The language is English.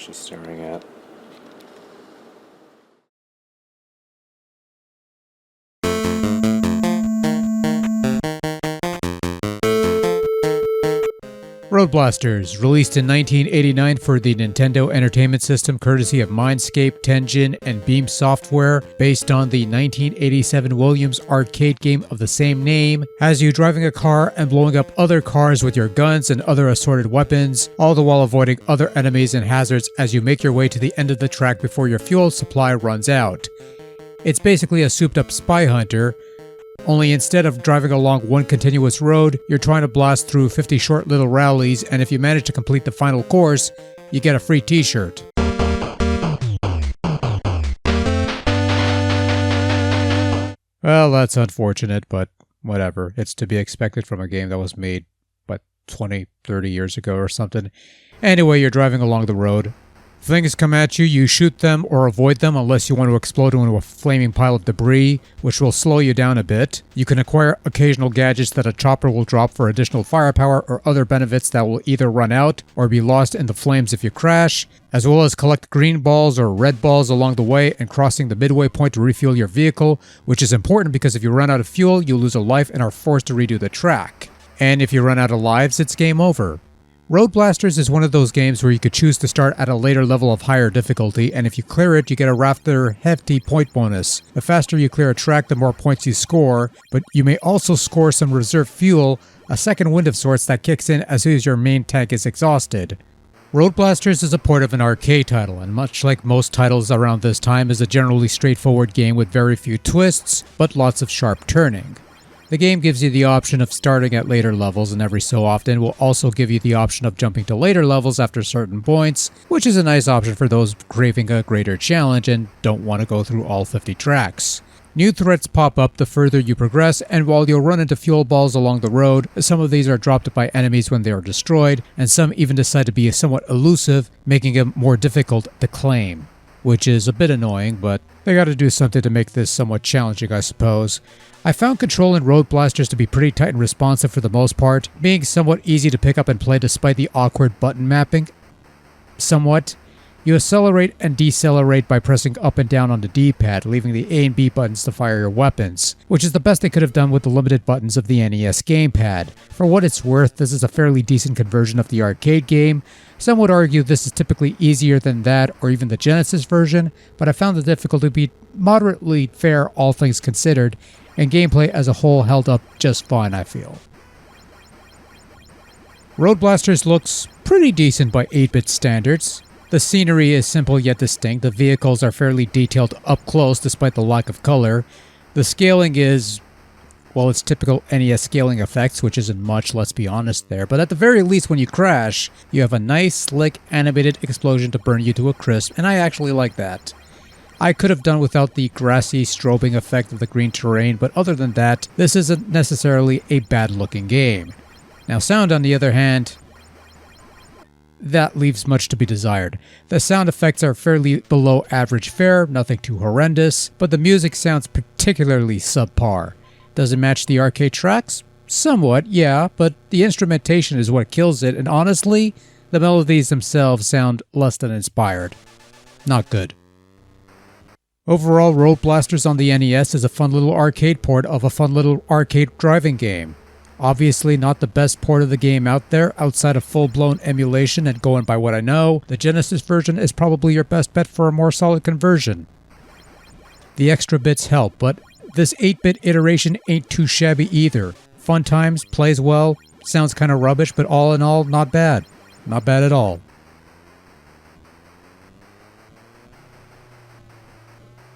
she's staring at. Roadblasters, released in 1989 for the Nintendo Entertainment System courtesy of Mindscape, Tengen, and Beam Software, based on the 1987 Williams arcade game of the same name, has you driving a car and blowing up other cars with your guns and other assorted weapons, all the while avoiding other enemies and hazards as you make your way to the end of the track before your fuel supply runs out. It's basically a souped-up spy hunter, only instead of driving along one continuous road, you're trying to blast through 50 short little rallies, and if you manage to complete the final course, you get a free t-shirt. Well, that's unfortunate, but whatever. It's to be expected from a game that was made, 20, 30 years ago or something. Anyway, you're driving along the road. Things come at you, you shoot them or avoid them unless you want to explode into a flaming pile of debris, which will slow you down a bit. You can acquire occasional gadgets that a chopper will drop for additional firepower or other benefits that will either run out or be lost in the flames if you crash, as well as collect green balls or red balls along the way and crossing the midway point to refuel your vehicle, which is important because if you run out of fuel, you lose a life and are forced to redo the track. And if you run out of lives, it's game over. Roadblasters is one of those games where you could choose to start at a later level of higher difficulty, and if you clear it, you get a rather hefty point bonus. The faster you clear a track, the more points you score, but you may also score some reserve fuel, a second wind of sorts that kicks in as soon as your main tank is exhausted. Roadblasters is a port of an arcade title, and much like most titles around this time, is a generally straightforward game with very few twists, but lots of sharp turning. The game gives you the option of starting at later levels, and every so often will also give you the option of jumping to later levels after certain points, which is a nice option for those craving a greater challenge and don't want to go through all 50 tracks. New threats pop up the further you progress, and while you'll run into fuel balls along the road, some of these are dropped by enemies when they are destroyed, and some even decide to be somewhat elusive, making it more difficult to claim. Which is a bit annoying, but they gotta do something to make this somewhat challenging, I suppose. I found control in Roadblasters to be pretty tight and responsive for the most part, being somewhat easy to pick up and play despite the awkward button mapping. Somewhat. You accelerate and decelerate by pressing up and down on the D-pad, leaving the A and B buttons to fire your weapons, which is the best they could have done with the limited buttons of the NES gamepad. For what it's worth, this is a fairly decent conversion of the arcade game. Some would argue this is typically easier than that or even the Genesis version, but I found the difficulty to be moderately fair all things considered, and gameplay as a whole held up just fine, I feel. Roadblasters looks pretty decent by 8-bit standards. The scenery is simple yet distinct, the vehicles are fairly detailed up close despite the lack of color. The scaling is, well, it's typical NES scaling effects, which isn't much, let's be honest there, but at the very least when you crash, you have a nice, slick, animated explosion to burn you to a crisp, and I actually like that. I could have done without the grassy strobing effect of the green terrain, but other than that, this isn't necessarily a bad-looking game. Now sound, on the other hand, that leaves much to be desired. The sound effects are fairly below average fare, nothing too horrendous, but the music sounds particularly subpar. Does it match the arcade tracks? Somewhat, yeah, but the instrumentation is what kills it, and honestly, the melodies themselves sound less than inspired. Not good. Overall, Roadblasters on the NES is a fun little arcade port of a fun little arcade driving game. Obviously not the best port of the game out there, outside of full-blown emulation, and going by what I know, the Genesis version is probably your best bet for a more solid conversion. The extra bits help, but this 8-bit iteration ain't too shabby either. Fun times, plays well, sounds kinda rubbish, but all in all, not bad. Not bad at all.